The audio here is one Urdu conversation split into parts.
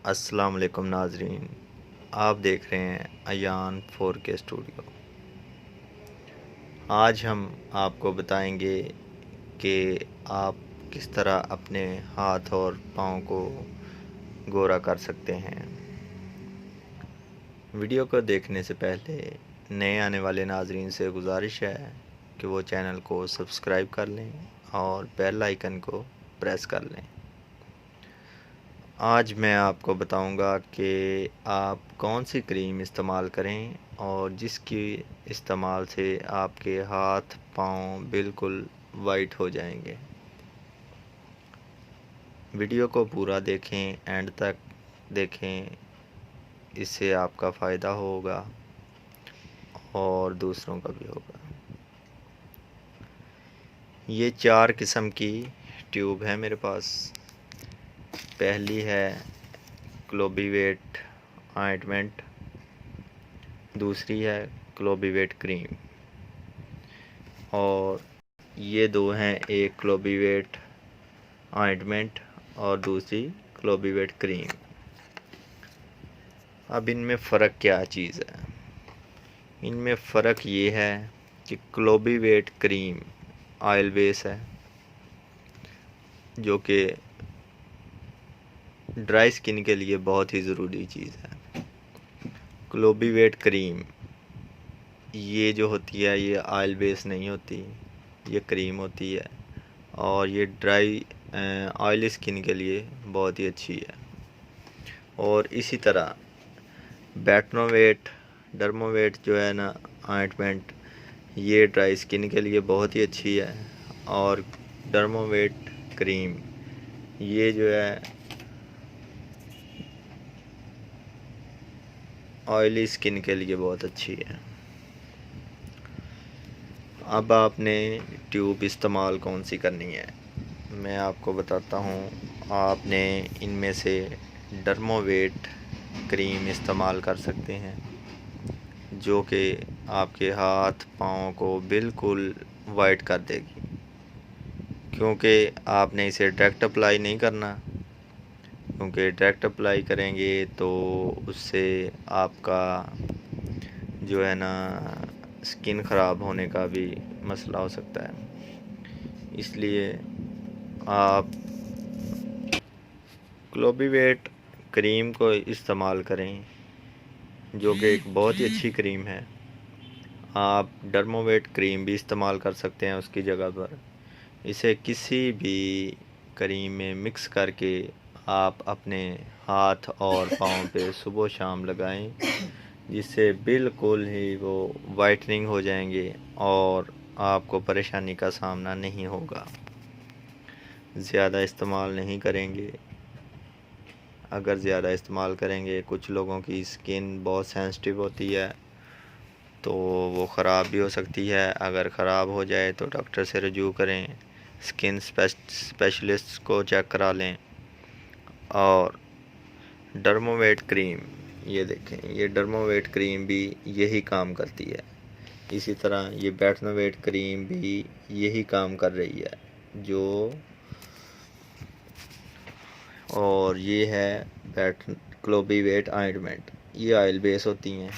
السلام علیکم ناظرین، آپ دیکھ رہے ہیں ایان 4K اسٹوڈیو۔ آج ہم آپ کو بتائیں گے کہ آپ کس طرح اپنے ہاتھ اور پاؤں کو گورا کر سکتے ہیں۔ ویڈیو کو دیکھنے سے پہلے نئے آنے والے ناظرین سے گزارش ہے کہ وہ چینل کو سبسکرائب کر لیں اور بیل آئیکن کو پریس کر لیں۔ آج میں آپ کو بتاؤں گا کہ آپ کون سی کریم استعمال کریں اور جس کی استعمال سے آپ کے ہاتھ پاؤں بالکل وائٹ ہو جائیں گے۔ ویڈیو کو پورا دیکھیں، اینڈ تک دیکھیں، اس سے آپ کا فائدہ ہوگا اور دوسروں کا بھی ہوگا۔ یہ 4 قسم کی ٹیوب ہے میرے پاس۔ پہلی ہے کلوبی ویٹ آئنٹمنٹ، دوسری ہے کلوبی ویٹ کریم، اور یہ دو ہیں، ایک کلوبی ویٹ آئنٹمنٹ اور دوسری کلوبی ویٹ کریم۔ اب ان میں فرق کیا چیز ہے؟ ان میں فرق یہ ہے کہ کلوبی ویٹ کریم آئل بیس ہے، جو کہ ڈرائی سکن کے لیے بہت ہی ضروری چیز ہے۔ کلوبی ویٹ کریم یہ جو ہوتی ہے یہ آئل بیس نہیں ہوتی، یہ کریم ہوتی ہے، اور یہ ڈرائی آئلی سکن کے لیے بہت ہی اچھی ہے۔ اور اسی طرح ڈرموویٹ جو ہے نا آئنٹمنٹ، یہ ڈرائی سکن کے لیے بہت ہی اچھی ہے، اور ڈرموویٹ کریم یہ جو ہے آئلی سکن کے لیے بہت اچھی ہے۔ اب آپ نے ٹیوب استعمال کون سی کرنی ہے، میں آپ کو بتاتا ہوں۔ آپ نے ان میں سے ڈرموویٹ کریم استعمال کر سکتے ہیں، جو کہ آپ کے ہاتھ پاؤں کو بالکل وائٹ کر دے گی، کیونکہ آپ نے اسے ڈائریکٹ اپلائی نہیں کرنا، کیونکہ ڈائریکٹ اپلائی کریں گے تو اس سے آپ کا جو ہے نا سکن خراب ہونے کا بھی مسئلہ ہو سکتا ہے۔ اس لیے آپ کلوبی ویٹ کریم کو استعمال کریں، جو کہ ایک بہت ہی اچھی کریم ہے۔ آپ ڈرموویٹ کریم بھی استعمال کر سکتے ہیں اس کی جگہ پر۔ اسے کسی بھی کریم میں مکس کر کے آپ اپنے ہاتھ اور پاؤں پہ صبح و شام لگائیں، جس سے بالکل ہی وہ وائٹننگ ہو جائیں گے اور آپ کو پریشانی کا سامنا نہیں ہوگا۔ زیادہ استعمال نہیں کریں گے۔ اگر زیادہ استعمال کریں گے، کچھ لوگوں کی سکن بہت سینسٹیو ہوتی ہے تو وہ خراب بھی ہو سکتی ہے۔ اگر خراب ہو جائے تو ڈاکٹر سے رجوع کریں، سکن اسپیشلسٹ کو چیک کرا لیں۔ اور ڈرموویٹ کریم، یہ دیکھیں، یہ ڈرموویٹ کریم بھی یہی کام کرتی ہے۔ اسی طرح یہ بیٹنوویٹ کریم بھی یہی کام کر رہی ہے اور یہ ہے کلوبی ویٹ آئنٹمنٹ، یہ آئل بیس ہوتی ہیں،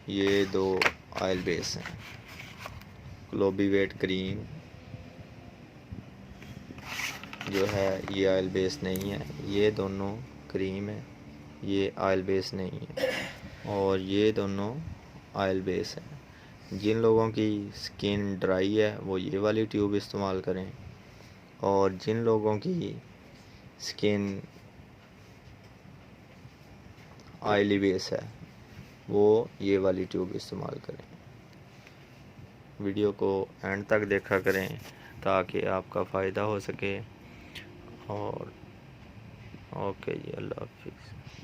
یہ دو آئل بیس ہیں۔ کلوبی ویٹ کریم جو ہے یہ آئل بیس نہیں ہے، یہ دونوں کریم ہے، یہ آئل بیس نہیں ہے، اور یہ دونوں آئل بیس ہیں۔ جن لوگوں کی سکن ڈرائی ہے وہ یہ والی ٹیوب استعمال کریں، اور جن لوگوں کی سکن آئلی بیس ہے وہ یہ والی ٹیوب استعمال کریں۔ ویڈیو کو اینڈ تک دیکھا کریں تاکہ آپ کا فائدہ ہو سکے، اور اوکے جی، اللہ حافظ۔